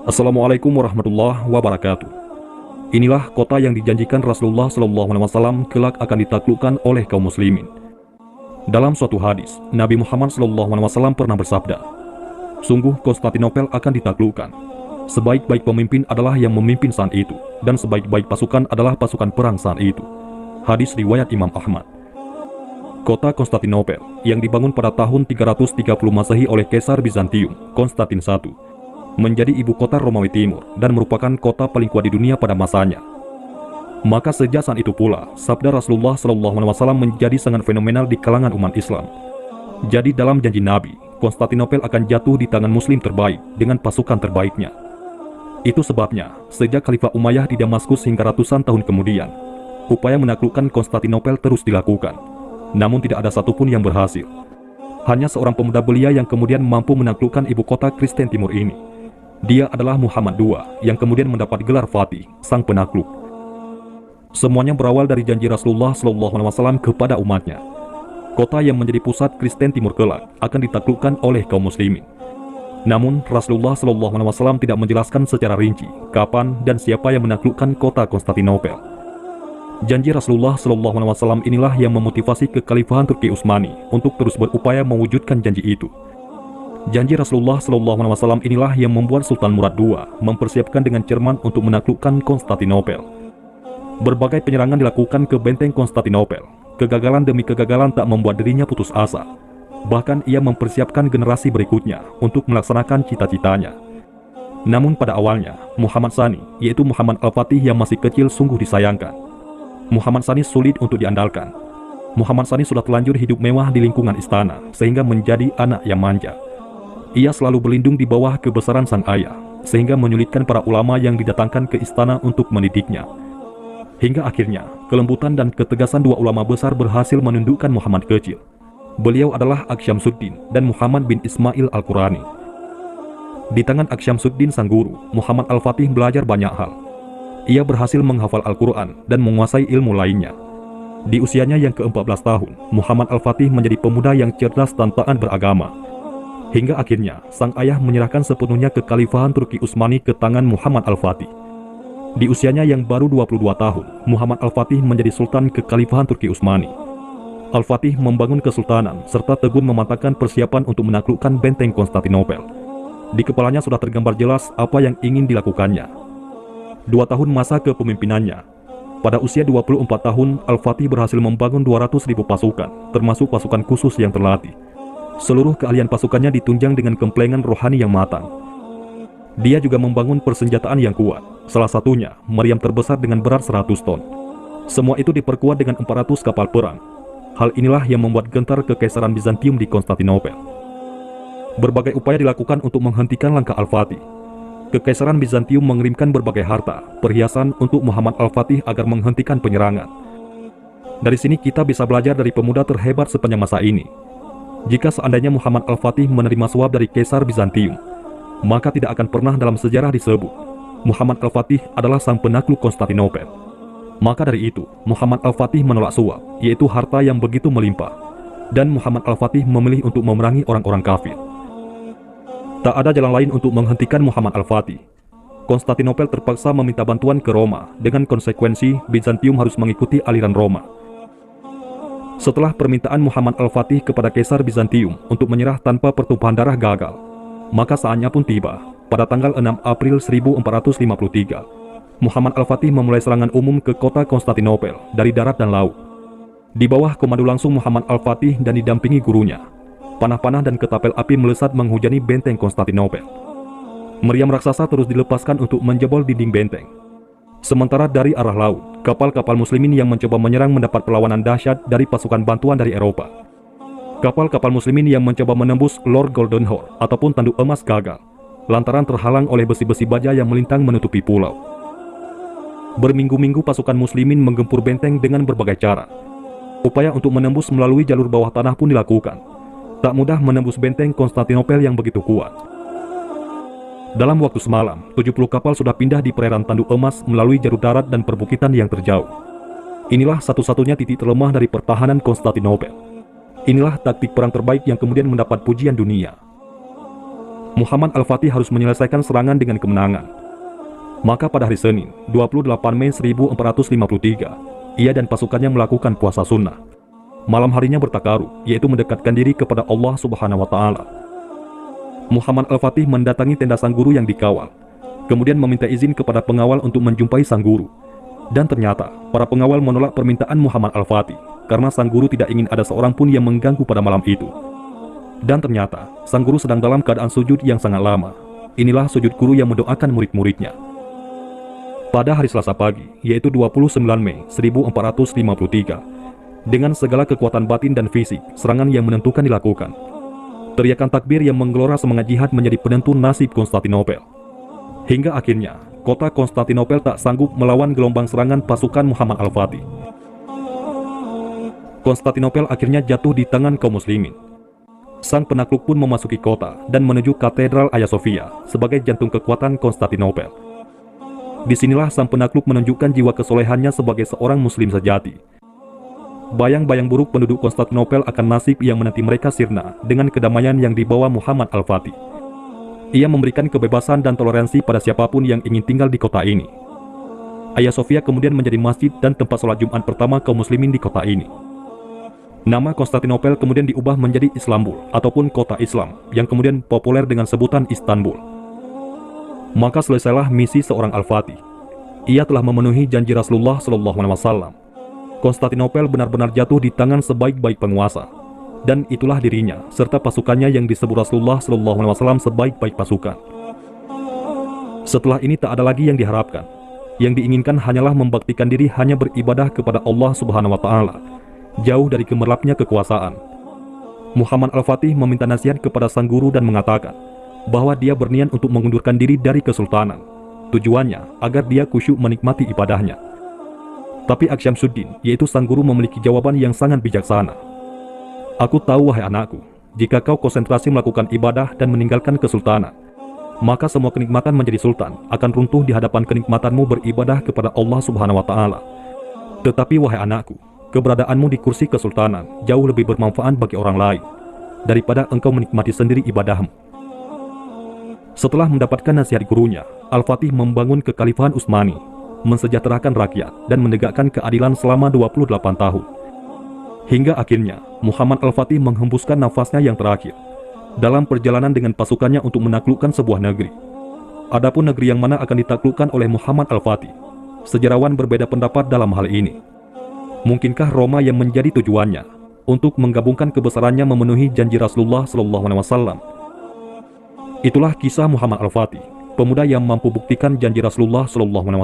Assalamualaikum warahmatullahi wabarakatuh. Inilah kota yang dijanjikan Rasulullah SAW kelak akan ditaklukkan oleh kaum muslimin. Dalam suatu hadis, Nabi Muhammad SAW pernah bersabda, "Sungguh Konstantinopel akan ditaklukkan. Sebaik-baik pemimpin adalah yang memimpin saat itu, dan sebaik-baik pasukan adalah pasukan perang saat itu." Hadis riwayat Imam Ahmad. Kota Konstantinopel yang dibangun pada tahun 330 Masehi oleh Kaisar Bizantium, Konstantin I, menjadi ibu kota Romawi Timur dan merupakan kota paling kuat di dunia pada masanya. Maka sejak saat itu pula, sabda Rasulullah SAW menjadi sangat fenomenal di kalangan umat Islam. Jadi dalam janji Nabi, Konstantinopel akan jatuh di tangan muslim terbaik dengan pasukan terbaiknya. Itu sebabnya, sejak Khalifah Umayyah di Damaskus hingga ratusan tahun kemudian, upaya menaklukkan Konstantinopel terus dilakukan. Namun tidak ada satupun yang berhasil. Hanya seorang pemuda belia yang kemudian mampu menaklukkan ibu kota Kristen Timur ini. Dia adalah Muhammad II yang kemudian mendapat gelar Fatih, sang penakluk. Semuanya berawal dari janji Rasulullah SAW kepada umatnya. Kota yang menjadi pusat Kristen Timur kelak akan ditaklukkan oleh kaum muslimin. Namun Rasulullah SAW tidak menjelaskan secara rinci kapan dan siapa yang menaklukkan kota Konstantinopel. Janji Rasulullah SAW inilah yang memotivasi kekhalifahan Turki Utsmani untuk terus berupaya mewujudkan janji itu. Janji Rasulullah SAW inilah yang membuat Sultan Murad II mempersiapkan dengan cermat untuk menaklukkan Konstantinopel. Berbagai penyerangan dilakukan ke benteng Konstantinopel. Kegagalan demi kegagalan tak membuat dirinya putus asa. Bahkan ia mempersiapkan generasi berikutnya untuk melaksanakan cita-citanya. Namun pada awalnya, Muhammad Tsani, yaitu Muhammad Al-Fatih yang masih kecil sungguh disayangkan. Muhammad Tsani sulit untuk diandalkan. Muhammad Tsani sudah terlanjur hidup mewah di lingkungan istana, sehingga menjadi anak yang manja. Ia selalu berlindung di bawah kebesaran sang ayah, sehingga menyulitkan para ulama yang didatangkan ke istana untuk mendidiknya. Hingga akhirnya, kelembutan dan ketegasan dua ulama besar berhasil menundukkan Muhammad kecil. Beliau adalah Aksyamsuddin dan Muhammad bin Ismail Al-Qurani. Di tangan Aksyamsuddin sang guru, Muhammad Al-Fatih belajar banyak hal. Ia berhasil menghafal Al-Quran dan menguasai ilmu lainnya. Di usianya yang ke-14 tahun, Muhammad Al-Fatih menjadi pemuda yang cerdas dan taat beragama. Hingga akhirnya, sang ayah menyerahkan sepenuhnya kekhalifahan Turki Utsmani ke tangan Muhammad Al-Fatih. Di usianya yang baru 22 tahun, Muhammad Al-Fatih menjadi Sultan kekhalifahan Turki Utsmani. Al-Fatih membangun kesultanan serta tegun mematangkan persiapan untuk menaklukkan benteng Konstantinopel. Di kepalanya sudah tergambar jelas apa yang ingin dilakukannya. 2 tahun masa kepemimpinannya. Pada usia 24 tahun, Al-Fatih berhasil membangun 200.000 pasukan, termasuk pasukan khusus yang terlatih. Seluruh keahlian pasukannya ditunjang dengan kemplengan rohani yang matang. Dia juga membangun persenjataan yang kuat, salah satunya meriam terbesar dengan berat 100 ton. Semua itu diperkuat dengan 400 kapal perang. Hal inilah yang membuat gentar kekaisaran Bizantium di Konstantinopel. Berbagai upaya dilakukan untuk menghentikan langkah Al-Fatih. Kekaisaran Bizantium mengirimkan berbagai harta, perhiasan untuk Muhammad Al-Fatih agar menghentikan penyerangan. Dari sini kita bisa belajar dari pemuda terhebat sepanjang masa ini. Jika seandainya Muhammad Al-Fatih menerima suap dari Kaisar Bizantium, maka tidak akan pernah dalam sejarah disebut Muhammad Al-Fatih adalah sang penakluk Konstantinopel. Maka dari itu, Muhammad Al-Fatih menolak suap, yaitu harta yang begitu melimpah, dan Muhammad Al-Fatih memilih untuk memerangi orang-orang kafir. Tak ada jalan lain untuk menghentikan Muhammad Al-Fatih. Konstantinopel terpaksa meminta bantuan ke Roma, dengan konsekuensi Bizantium harus mengikuti aliran Roma. Setelah permintaan Muhammad Al-Fatih kepada Kaisar Bizantium untuk menyerah tanpa pertumpahan darah gagal, maka saatnya pun tiba. Pada tanggal 6 April 1453, Muhammad Al-Fatih memulai serangan umum ke kota Konstantinopel dari darat dan laut. Di bawah komando langsung Muhammad Al-Fatih dan didampingi gurunya, panah-panah dan ketapel api melesat menghujani benteng Konstantinopel. Meriam raksasa terus dilepaskan untuk menjebol dinding benteng. Sementara dari arah laut, kapal-kapal muslimin yang mencoba menyerang mendapat perlawanan dahsyat dari pasukan bantuan dari Eropa. Kapal-kapal muslimin yang mencoba menembus Lord Goldenhorn ataupun Tanduk Emas gagal, lantaran terhalang oleh besi-besi baja yang melintang menutupi pulau. Berminggu-minggu pasukan muslimin menggempur benteng dengan berbagai cara. Upaya untuk menembus melalui jalur bawah tanah pun dilakukan. Tak mudah menembus benteng Konstantinopel yang begitu kuat. Dalam waktu semalam, 70 kapal sudah pindah di perairan Tanduk Emas melalui jalur darat dan perbukitan yang terjauh. Inilah satu-satunya titik terlemah dari pertahanan Konstantinopel. Inilah taktik perang terbaik yang kemudian mendapat pujian dunia. Muhammad Al-Fatih harus menyelesaikan serangan dengan kemenangan. Maka pada hari Senin, 28 Mei 1453, ia dan pasukannya melakukan puasa sunnah. Malam harinya bertakaruh, yaitu mendekatkan diri kepada Allah Subhanahu wa Ta'ala. Muhammad Al-Fatih mendatangi tenda sang guru yang dikawal, kemudian meminta izin kepada pengawal untuk menjumpai sang guru. Dan ternyata, para pengawal menolak permintaan Muhammad Al-Fatih, karena sang guru tidak ingin ada seorang pun yang mengganggu pada malam itu. Dan ternyata, sang guru sedang dalam keadaan sujud yang sangat lama. Inilah sujud guru yang mendoakan murid-muridnya. Pada hari Selasa pagi, yaitu 29 Mei 1453, dengan segala kekuatan batin dan fisik, serangan yang menentukan dilakukan. Teriakan takbir yang menggelora semangat jihad menjadi penentu nasib Konstantinopel. Hingga akhirnya, kota Konstantinopel tak sanggup melawan gelombang serangan pasukan Muhammad Al-Fatih. Konstantinopel akhirnya jatuh di tangan kaum muslimin. Sang penakluk pun memasuki kota dan menuju Katedral Hagia Sophia sebagai jantung kekuatan Konstantinopel. Disinilah sang penakluk menunjukkan jiwa kesolehannya sebagai seorang muslim sejati. Bayang-bayang buruk penduduk Konstantinopel akan nasib yang menanti mereka sirna dengan kedamaian yang dibawa Muhammad Al-Fatih. Ia memberikan kebebasan dan toleransi pada siapapun yang ingin tinggal di kota ini. Hagia Sophia kemudian menjadi masjid dan tempat sholat Jumat pertama kaum muslimin di kota ini. Nama Konstantinopel kemudian diubah menjadi Islambul ataupun kota Islam yang kemudian populer dengan sebutan Istanbul. Maka selesailah misi seorang Al-Fatih. Ia telah memenuhi janji Rasulullah SAW. Konstantinopel benar-benar jatuh di tangan sebaik-baik penguasa, dan itulah dirinya serta pasukannya yang disebut Rasulullah SAW sebaik-baik pasukan. Setelah ini tak ada lagi yang diharapkan. Yang diinginkan hanyalah membaktikan diri hanya beribadah kepada Allah Subhanahu wa Ta'ala, jauh dari gemerlapnya kekuasaan. Muhammad Al-Fatih meminta nasihat kepada sang guru dan mengatakan bahwa dia berniat untuk mengundurkan diri dari kesultanan. Tujuannya agar dia khusyuk menikmati ibadahnya. Tapi Aksyamsuddin, yaitu sang guru, memiliki jawaban yang sangat bijaksana. Aku tahu, wahai anakku, jika kau konsentrasi melakukan ibadah dan meninggalkan kesultanan, maka semua kenikmatan menjadi sultan akan runtuh di hadapan kenikmatanmu beribadah kepada Allah Subhanahu wa Ta'ala. Tetapi wahai anakku, keberadaanmu di kursi kesultanan jauh lebih bermanfaat bagi orang lain daripada engkau menikmati sendiri ibadahmu. Setelah mendapatkan nasihat gurunya, Al-Fatih membangun kekhalifahan Utsmani, mensejahterakan rakyat dan menegakkan keadilan selama 28 tahun. Hingga akhirnya, Muhammad Al-Fatih menghembuskan nafasnya yang terakhir dalam perjalanan dengan pasukannya untuk menaklukkan sebuah negeri. Adapun negeri yang mana akan ditaklukkan oleh Muhammad Al-Fatih, sejarawan berbeda pendapat dalam hal ini. Mungkinkah Roma yang menjadi tujuannya untuk menggabungkan kebesarannya memenuhi janji Rasulullah SAW? Itulah kisah Muhammad Al-Fatih, pemuda yang mampu buktikan janji Rasulullah SAW.